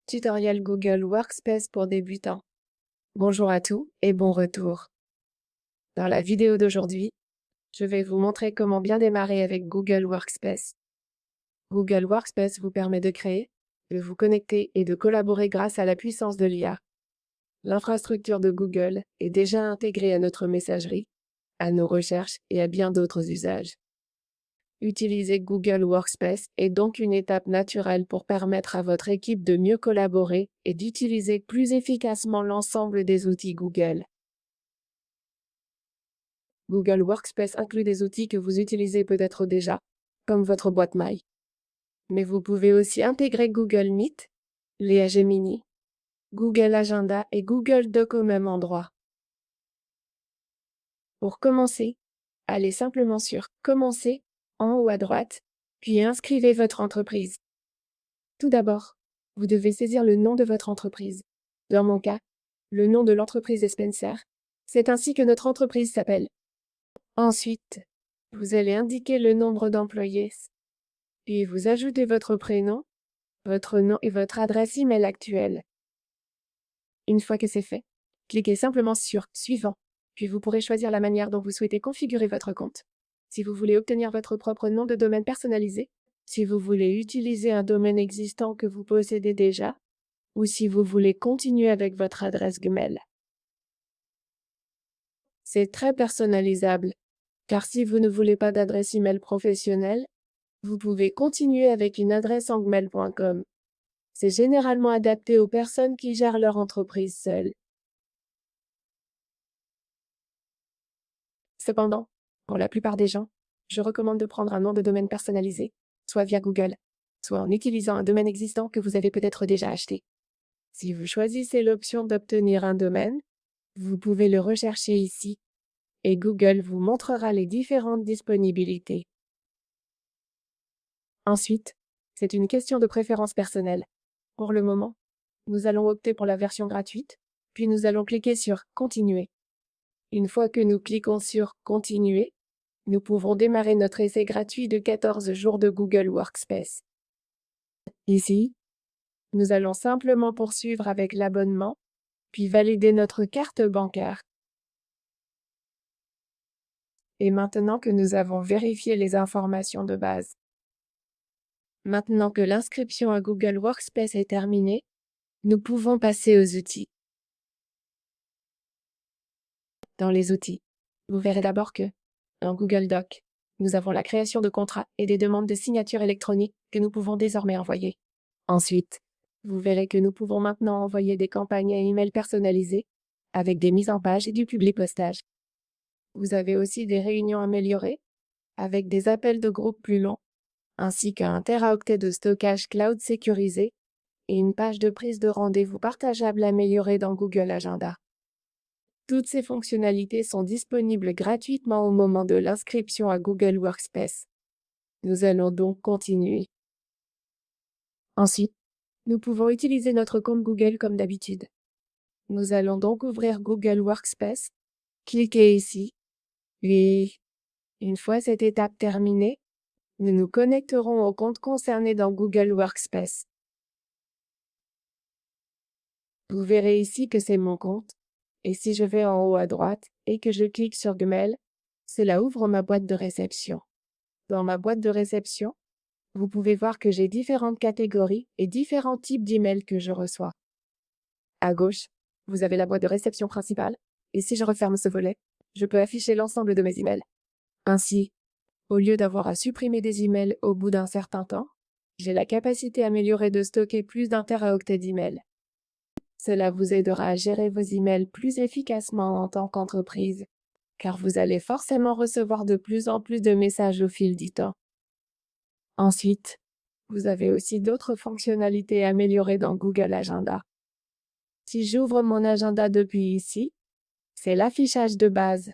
Tutoriel Google Workspace pour débutants. Bonjour à tous et bon retour. Dans la vidéo d'aujourd'hui, je vais vous montrer comment bien démarrer avec Google Workspace. Google Workspace vous permet de créer, de vous connecter et de collaborer grâce à la puissance de l'IA. L'infrastructure de Google est déjà intégrée à notre messagerie, à nos recherches et à bien d'autres usages. Utiliser Google Workspace est donc une étape naturelle pour permettre à votre équipe de mieux collaborer et d'utiliser plus efficacement l'ensemble des outils Google. Google Workspace inclut des outils que vous utilisez peut-être déjà, comme votre boîte mail. Mais vous pouvez aussi intégrer Google Meet, les Gemini, Google Agenda et Google Doc au même endroit. Pour commencer, allez simplement sur « Commencer » en haut à droite, puis inscrivez votre entreprise. Tout d'abord, vous devez saisir le nom de votre entreprise. Dans mon cas, le nom de l'entreprise est Spencer. C'est ainsi que notre entreprise s'appelle. Ensuite, vous allez indiquer le nombre d'employés, puis vous ajoutez votre prénom, votre nom et votre adresse email actuelle. Une fois que c'est fait, cliquez simplement sur « Suivant », puis vous pourrez choisir la manière dont vous souhaitez configurer votre compte. Si vous voulez obtenir votre propre nom de domaine personnalisé, si vous voulez utiliser un domaine existant que vous possédez déjà, ou si vous voulez continuer avec votre adresse Gmail. C'est très personnalisable, car si vous ne voulez pas d'adresse email professionnelle, vous pouvez continuer avec une adresse en gmail.com. C'est généralement adapté aux personnes qui gèrent leur entreprise seules. Cependant, pour la plupart des gens, je recommande de prendre un nom de domaine personnalisé, soit via Google, soit en utilisant un domaine existant que vous avez peut-être déjà acheté. Si vous choisissez l'option d'obtenir un domaine, vous pouvez le rechercher ici et Google vous montrera les différentes disponibilités. Ensuite, c'est une question de préférence personnelle. Pour le moment, nous allons opter pour la version gratuite, puis nous allons cliquer sur « Continuer ». Une fois que nous cliquons sur « Continuer », nous pouvons démarrer notre essai gratuit de 14 jours de Google Workspace. Ici, nous allons simplement poursuivre avec l'abonnement, puis valider notre carte bancaire. Et maintenant que nous avons vérifié les informations de base, maintenant que l'inscription à Google Workspace est terminée, nous pouvons passer aux outils. Dans les outils, vous verrez d'abord que, dans Google Doc, nous avons la création de contrats et des demandes de signature électronique que nous pouvons désormais envoyer. Ensuite, vous verrez que nous pouvons maintenant envoyer des campagnes à email personnalisées avec des mises en page et du public postage. Vous avez aussi des réunions améliorées avec des appels de groupe plus longs, ainsi qu'un teraoctet de stockage cloud sécurisé et une page de prise de rendez-vous partageable améliorée dans Google Agenda. Toutes ces fonctionnalités sont disponibles gratuitement au moment de l'inscription à Google Workspace. Nous allons donc continuer. Ensuite, nous pouvons utiliser notre compte Google comme d'habitude. Nous allons donc ouvrir Google Workspace, cliquez ici, puis, une fois cette étape terminée, nous nous connecterons au compte concerné dans Google Workspace. Vous verrez ici que c'est mon compte, et si je vais en haut à droite et que je clique sur Gmail, cela ouvre ma boîte de réception. Dans ma boîte de réception, vous pouvez voir que j'ai différentes catégories et différents types d'emails que je reçois. À gauche, vous avez la boîte de réception principale, et si je referme ce volet, je peux afficher l'ensemble de mes emails. Ainsi, au lieu d'avoir à supprimer des emails au bout d'un certain temps, j'ai la capacité améliorée de stocker plus d'un teraoctet d'emails. Cela vous aidera à gérer vos emails plus efficacement en tant qu'entreprise, car vous allez forcément recevoir de plus en plus de messages au fil du temps. Ensuite, vous avez aussi d'autres fonctionnalités améliorées dans Google Agenda. Si j'ouvre mon agenda depuis ici, c'est l'affichage de base,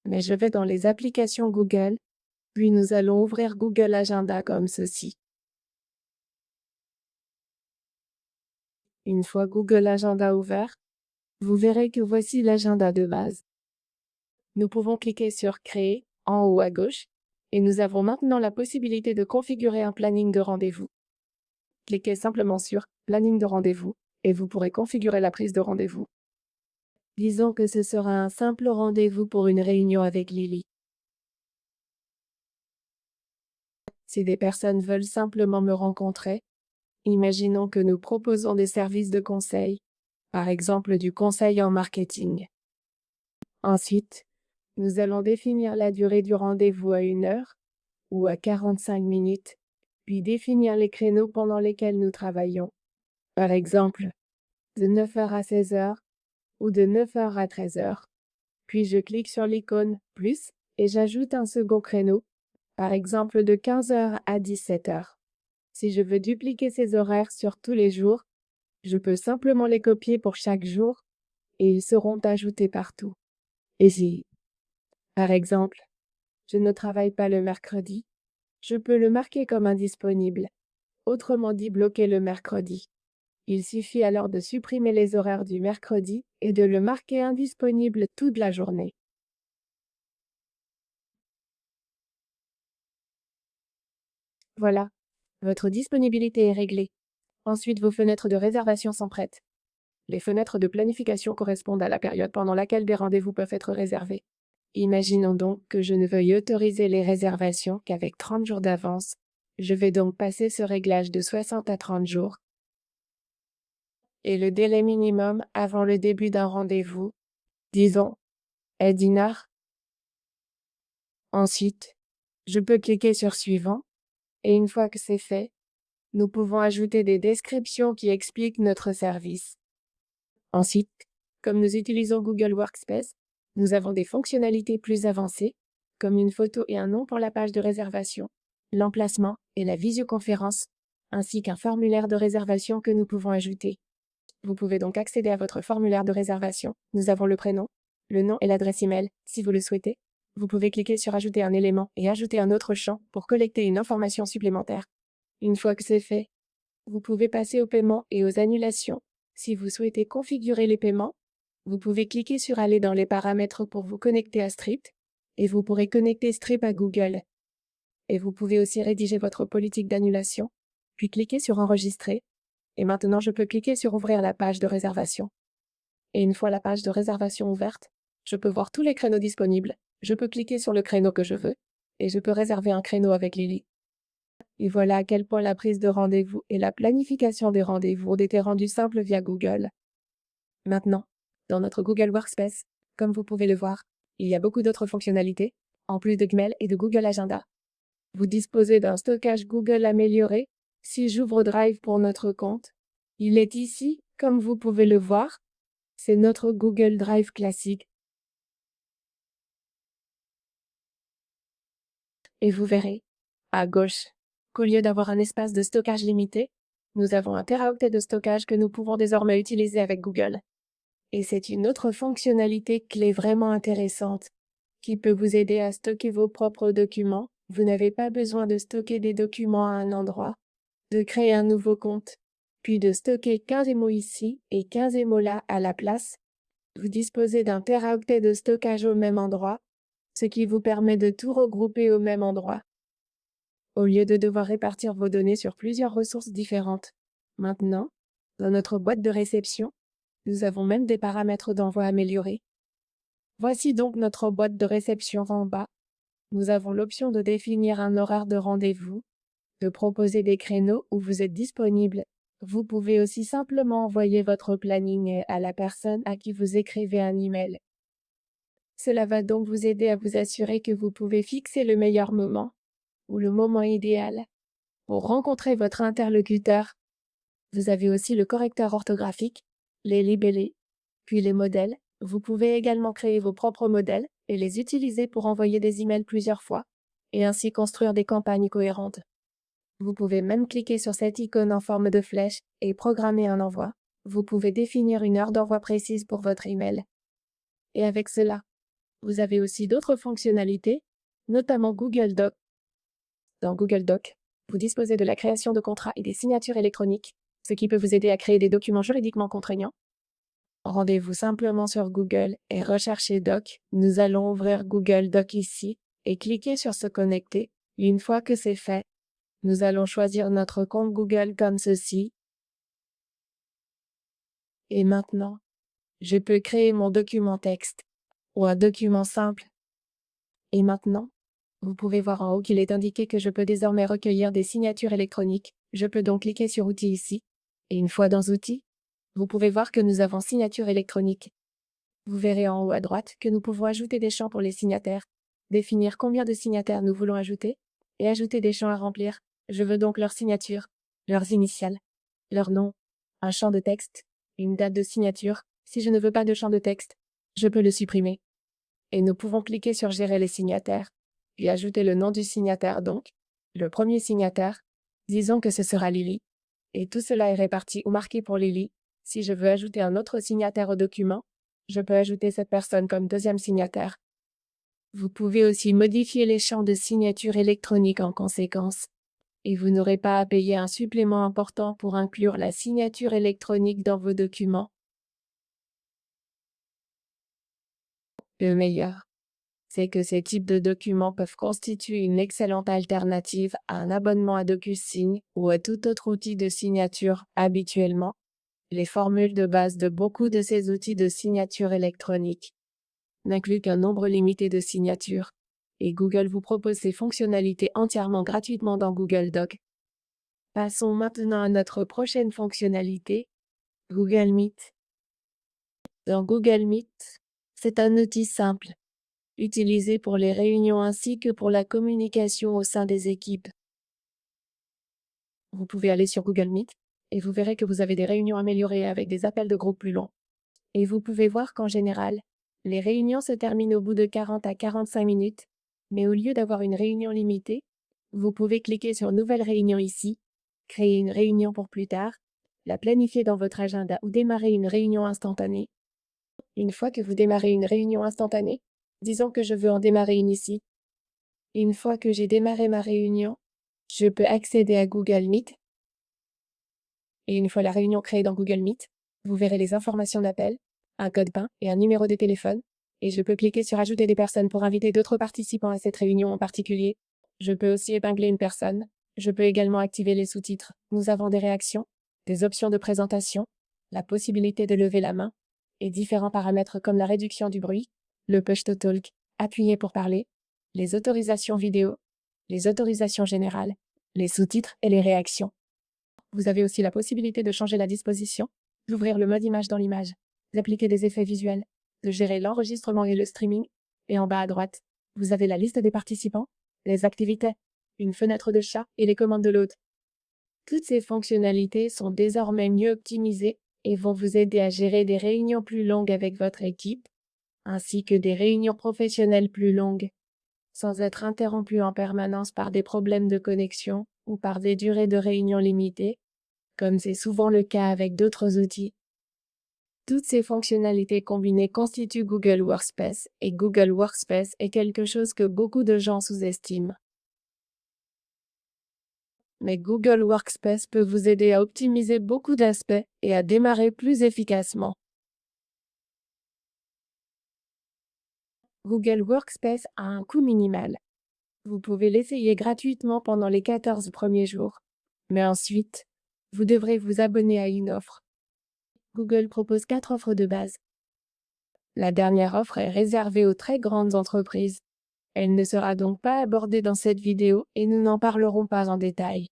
mais je vais dans les applications Google, puis nous allons ouvrir Google Agenda comme ceci. Une fois Google Agenda ouvert, vous verrez que voici l'agenda de base. Nous pouvons cliquer sur « Créer » en haut à gauche, et nous avons maintenant la possibilité de configurer un planning de rendez-vous. Cliquez simplement sur Planning de rendez-vous et vous pourrez configurer la prise de rendez-vous. Disons que ce sera un simple rendez-vous pour une réunion avec Lily. Si des personnes veulent simplement me rencontrer, imaginons que nous proposons des services de conseil, par exemple du conseil en marketing. Ensuite, nous allons définir la durée du rendez-vous à 1 heure ou à 45 minutes, puis définir les créneaux pendant lesquels nous travaillons. Par exemple, de 9 heures à 16 heures ou de 9 heures à 13 heures. Puis je clique sur l'icône « Plus » et j'ajoute un second créneau, par exemple de 15 heures à 17 heures. Si je veux dupliquer ces horaires sur tous les jours, je peux simplement les copier pour chaque jour et ils seront ajoutés partout. Et si, par exemple, je ne travaille pas le mercredi, je peux le marquer comme indisponible, autrement dit bloquer le mercredi. Il suffit alors de supprimer les horaires du mercredi et de le marquer indisponible toute la journée. Voilà, votre disponibilité est réglée. Ensuite, vos fenêtres de réservation sont prêtes. Les fenêtres de planification correspondent à la période pendant laquelle des rendez-vous peuvent être réservés. Imaginons donc que je ne veuille autoriser les réservations qu'avec 30 jours d'avance. Je vais donc passer ce réglage de 60 à 30 jours. Et le délai minimum avant le début d'un rendez-vous, disons, est d'1 heure. Ensuite, je peux cliquer sur Suivant, et une fois que c'est fait, nous pouvons ajouter des descriptions qui expliquent notre service. Ensuite, comme nous utilisons Google Workspace, nous avons des fonctionnalités plus avancées, comme une photo et un nom pour la page de réservation, l'emplacement et la visioconférence, ainsi qu'un formulaire de réservation que nous pouvons ajouter. Vous pouvez donc accéder à votre formulaire de réservation. Nous avons le prénom, le nom et l'adresse email, si vous le souhaitez. Vous pouvez cliquer sur Ajouter un élément et ajouter un autre champ pour collecter une information supplémentaire. Une fois que c'est fait, vous pouvez passer au paiement et aux annulations. Si vous souhaitez configurer les paiements, vous pouvez cliquer sur Aller dans les paramètres pour vous connecter à Stripe et vous pourrez connecter Stripe à Google. Et vous pouvez aussi rédiger votre politique d'annulation, puis cliquer sur Enregistrer. Et maintenant, je peux cliquer sur Ouvrir la page de réservation. Et une fois la page de réservation ouverte, je peux voir tous les créneaux disponibles. Je peux cliquer sur le créneau que je veux et je peux réserver un créneau avec Lily. Et voilà à quel point la prise de rendez-vous et la planification des rendez-vous ont été rendues simples via Google. Maintenant, dans notre Google Workspace, comme vous pouvez le voir, il y a beaucoup d'autres fonctionnalités, en plus de Gmail et de Google Agenda. Vous disposez d'un stockage Google amélioré. Si j'ouvre Drive pour notre compte, il est ici, comme vous pouvez le voir. C'est notre Google Drive classique. Et vous verrez, à gauche, qu'au lieu d'avoir un espace de stockage limité, nous avons un téraoctet de stockage que nous pouvons désormais utiliser avec Google. Et c'est une autre fonctionnalité clé vraiment intéressante, qui peut vous aider à stocker vos propres documents. Vous n'avez pas besoin de stocker des documents à un endroit, de créer un nouveau compte, puis de stocker 15 mots ici et 15 mots là à la place. Vous disposez d'un téraoctet de stockage au même endroit, ce qui vous permet de tout regrouper au même endroit, au lieu de devoir répartir vos données sur plusieurs ressources différentes. Maintenant, dans notre boîte de réception, nous avons même des paramètres d'envoi améliorés. Voici donc notre boîte de réception en bas. Nous avons l'option de définir un horaire de rendez-vous, de proposer des créneaux où vous êtes disponible. Vous pouvez aussi simplement envoyer votre planning à la personne à qui vous écrivez un email. Cela va donc vous aider à vous assurer que vous pouvez fixer le meilleur moment ou le moment idéal pour rencontrer votre interlocuteur. Vous avez aussi le correcteur orthographique, les libellés, puis les modèles. Vous pouvez également créer vos propres modèles et les utiliser pour envoyer des emails plusieurs fois et ainsi construire des campagnes cohérentes. Vous pouvez même cliquer sur cette icône en forme de flèche et programmer un envoi. Vous pouvez définir une heure d'envoi précise pour votre email. Et avec cela, vous avez aussi d'autres fonctionnalités, notamment Google Docs. Dans Google Docs, vous disposez de la création de contrats et des signatures électroniques, ce qui peut vous aider à créer des documents juridiquement contraignants. Rendez-vous simplement sur Google et recherchez Doc. Nous allons ouvrir Google Doc ici et cliquer sur Se connecter. Une fois que c'est fait, Nous allons choisir notre compte Google comme ceci. Et maintenant, je peux créer mon document texte ou un document simple. Et maintenant, vous pouvez voir en haut qu'il est indiqué que je peux désormais recueillir des signatures électroniques. Je peux donc cliquer sur Outils ici. Et une fois dans Outils, vous pouvez voir que nous avons signature électronique. Vous verrez en haut à droite que nous pouvons ajouter des champs pour les signataires, définir combien de signataires nous voulons ajouter, et ajouter des champs à remplir. Je veux donc leur signature, leurs initiales, leur nom, un champ de texte, une date de signature. Si je ne veux pas de champ de texte, je peux le supprimer. Et nous pouvons cliquer sur Gérer les signataires, puis ajouter le nom du signataire donc, le premier signataire, disons que ce sera Lily, et tout cela est réparti ou marqué pour Lily. Si je veux ajouter un autre signataire au document, je peux ajouter cette personne comme deuxième signataire. Vous pouvez aussi modifier les champs de signature électronique en conséquence, et vous n'aurez pas à payer un supplément important pour inclure la signature électronique dans vos documents. Le meilleur, c'est que ces types de documents peuvent constituer une excellente alternative à un abonnement à DocuSign ou à tout autre outil de signature. Habituellement, les formules de base de beaucoup de ces outils de signature électronique n'incluent qu'un nombre limité de signatures, et Google vous propose ces fonctionnalités entièrement gratuitement dans Google Docs. Passons maintenant à notre prochaine fonctionnalité, Google Meet. Dans Google Meet, c'est un outil simple, utilisé pour les réunions ainsi que pour la communication au sein des équipes. Vous pouvez aller sur Google Meet et vous verrez que vous avez des réunions améliorées avec des appels de groupe plus longs. Et vous pouvez voir qu'en général, les réunions se terminent au bout de 40 à 45 minutes, mais au lieu d'avoir une réunion limitée, vous pouvez cliquer sur Nouvelle réunion ici, créer une réunion pour plus tard, la planifier dans votre agenda ou démarrer une réunion instantanée. Une fois que vous démarrez une réunion instantanée, disons que je veux en démarrer une ici. Une fois que j'ai démarré ma réunion, je peux accéder à Google Meet. Et une fois la réunion créée dans Google Meet, vous verrez les informations d'appel, un code PIN et un numéro de téléphone. Et je peux cliquer sur Ajouter des personnes pour inviter d'autres participants à cette réunion en particulier. Je peux aussi épingler une personne. Je peux également activer les sous-titres. Nous avons des réactions, des options de présentation, la possibilité de lever la main, et différents paramètres comme la réduction du bruit, le push-to-talk, appuyer pour parler, les autorisations vidéo, les autorisations générales, les sous-titres et les réactions. Vous avez aussi la possibilité de changer la disposition, d'ouvrir le mode image dans l'image, d'appliquer des effets visuels, de gérer l'enregistrement et le streaming, et en bas à droite, vous avez la liste des participants, les activités, une fenêtre de chat et les commandes de l'hôte. Toutes ces fonctionnalités sont désormais mieux optimisées et vont vous aider à gérer des réunions plus longues avec votre équipe, ainsi que des réunions professionnelles plus longues, sans être interrompues en permanence par des problèmes de connexion ou par des durées de réunion limitées, comme c'est souvent le cas avec d'autres outils. Toutes ces fonctionnalités combinées constituent Google Workspace, et Google Workspace est quelque chose que beaucoup de gens sous-estiment. Mais Google Workspace peut vous aider à optimiser beaucoup d'aspects et à démarrer plus efficacement. Google Workspace a un coût minimal. Vous pouvez l'essayer gratuitement pendant les 14 premiers jours. Mais ensuite, vous devrez vous abonner à une offre. Google propose 4 offres de base. La dernière offre est réservée aux très grandes entreprises. Elle ne sera donc pas abordée dans cette vidéo et nous n'en parlerons pas en détail.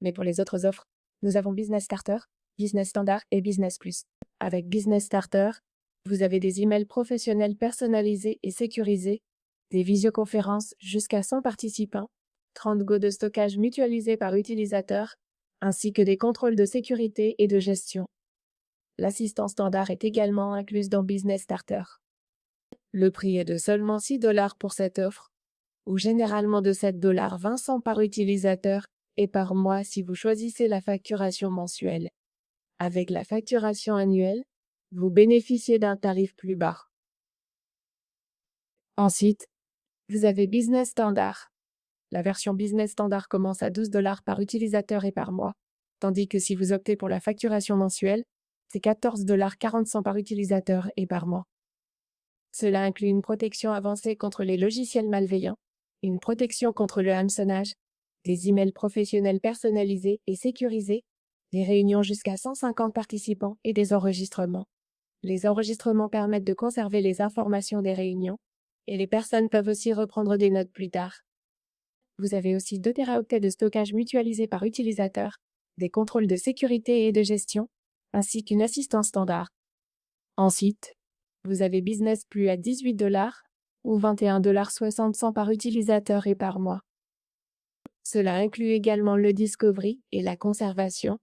Mais pour les autres offres, nous avons Business Starter, Business Standard et Business Plus. Avec Business Starter, vous avez des emails professionnels personnalisés et sécurisés, des visioconférences jusqu'à 100 participants, 30 Go de stockage mutualisé par utilisateur, ainsi que des contrôles de sécurité et de gestion. L'assistance standard est également incluse dans Business Starter. Le prix est de seulement $6 pour cette offre, ou généralement de $7,20 par utilisateur et par mois si vous choisissez la facturation mensuelle. Avec la facturation annuelle, vous bénéficiez d'un tarif plus bas. Ensuite, vous avez Business Standard. La version Business Standard commence à $12 par utilisateur et par mois, tandis que si vous optez pour la facturation mensuelle, c'est $14,40 par utilisateur et par mois. Cela inclut une protection avancée contre les logiciels malveillants, une protection contre le hameçonnage, des emails professionnels personnalisés et sécurisés, des réunions jusqu'à 150 participants et des enregistrements. Les enregistrements permettent de conserver les informations des réunions et les personnes peuvent aussi reprendre des notes plus tard. Vous avez aussi 2 téraoctets de stockage mutualisé par utilisateur, des contrôles de sécurité et de gestion, ainsi qu'une assistance standard. Ensuite, vous avez Business Plus à 18 $ ou 21,60 $ par utilisateur et par mois. Cela inclut également le Discovery et la conservation,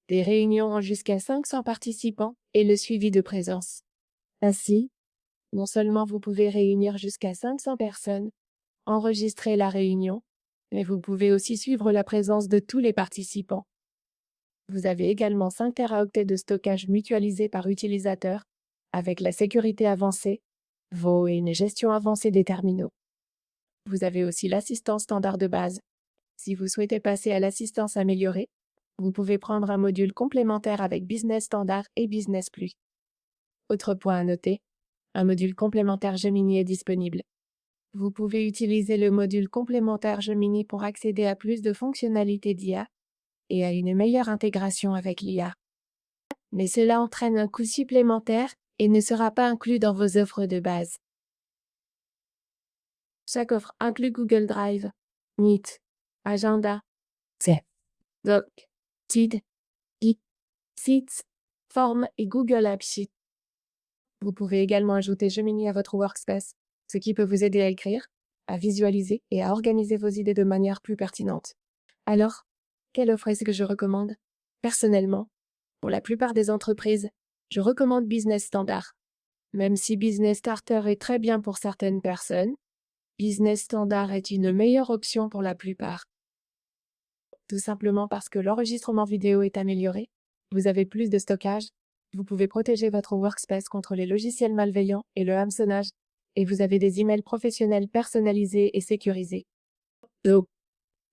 des réunions en jusqu'à 500 participants et le suivi de présence. Ainsi, non seulement vous pouvez réunir jusqu'à 500 personnes, enregistrer la réunion, mais vous pouvez aussi suivre la présence de tous les participants. Vous avez également 5 téraoctets de stockage mutualisé par utilisateur, avec la sécurité avancée, VO et une gestion avancée des terminaux. Vous avez aussi l'assistance standard de base. Si vous souhaitez passer à l'assistance améliorée, vous pouvez prendre un module complémentaire avec Business Standard et Business Plus. Autre point à noter, un module complémentaire Gemini est disponible. Vous pouvez utiliser le module complémentaire Gemini pour accéder à plus de fonctionnalités d'IA et à une meilleure intégration avec l'IA. Mais cela entraîne un coût supplémentaire et ne sera pas inclus dans vos offres de base. Chaque offre inclut Google Drive, Meet, Agenda, Doc, Tid, Git, Sheets, Form et Google Apps Sheet. Vous pouvez également ajouter Gemini à votre workspace, ce qui peut vous aider à écrire, à visualiser et à organiser vos idées de manière plus pertinente. Alors, quelle offre est-ce que je recommande? Personnellement, pour la plupart des entreprises, je recommande Business Standard. Même si Business Starter est très bien pour certaines personnes, Business Standard est une meilleure option pour la plupart. Tout simplement parce que l'enregistrement vidéo est amélioré, vous avez plus de stockage, vous pouvez protéger votre workspace contre les logiciels malveillants et le hameçonnage, et vous avez des emails professionnels personnalisés et sécurisés. Donc,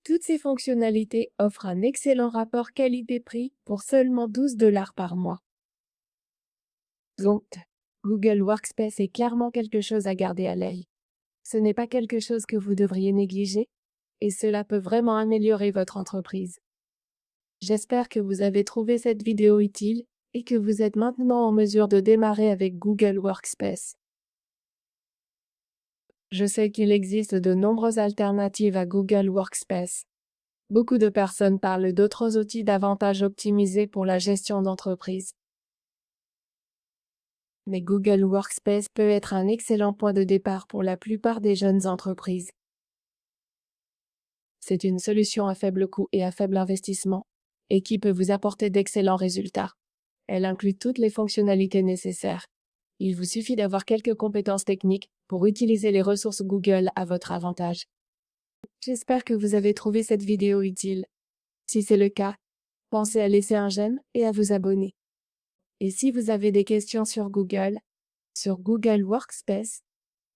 toutes ces fonctionnalités offrent un excellent rapport qualité-prix pour seulement 12 $ par mois. Donc, Google Workspace est clairement quelque chose à garder à l'œil. Ce n'est pas quelque chose que vous devriez négliger, et cela peut vraiment améliorer votre entreprise. J'espère que vous avez trouvé cette vidéo utile et que vous êtes maintenant en mesure de démarrer avec Google Workspace. Je sais qu'il existe de nombreuses alternatives à Google Workspace. Beaucoup de personnes parlent d'autres outils davantage optimisés pour la gestion d'entreprise. Mais Google Workspace peut être un excellent point de départ pour la plupart des jeunes entreprises. C'est une solution à faible coût et à faible investissement, et qui peut vous apporter d'excellents résultats. Elle inclut toutes les fonctionnalités nécessaires. Il vous suffit d'avoir quelques compétences techniques pour utiliser les ressources Google à votre avantage. J'espère que vous avez trouvé cette vidéo utile. Si c'est le cas, pensez à laisser un j'aime et à vous abonner. Et si vous avez des questions sur Google Workspace,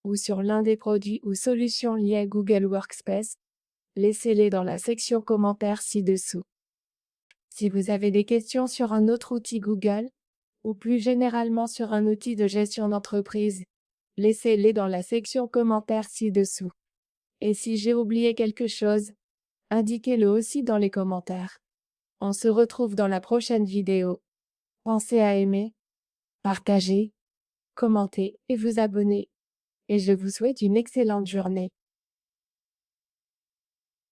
ou sur l'un des produits ou solutions liées à Google Workspace, laissez-les dans la section commentaires ci-dessous. Si vous avez des questions sur un autre outil Google, ou plus généralement sur un outil de gestion d'entreprise, laissez-les dans la section commentaires ci-dessous. Et si j'ai oublié quelque chose, indiquez-le aussi dans les commentaires. On se retrouve dans la prochaine vidéo. Pensez à aimer, partager, commenter et vous abonner. Et je vous souhaite une excellente journée.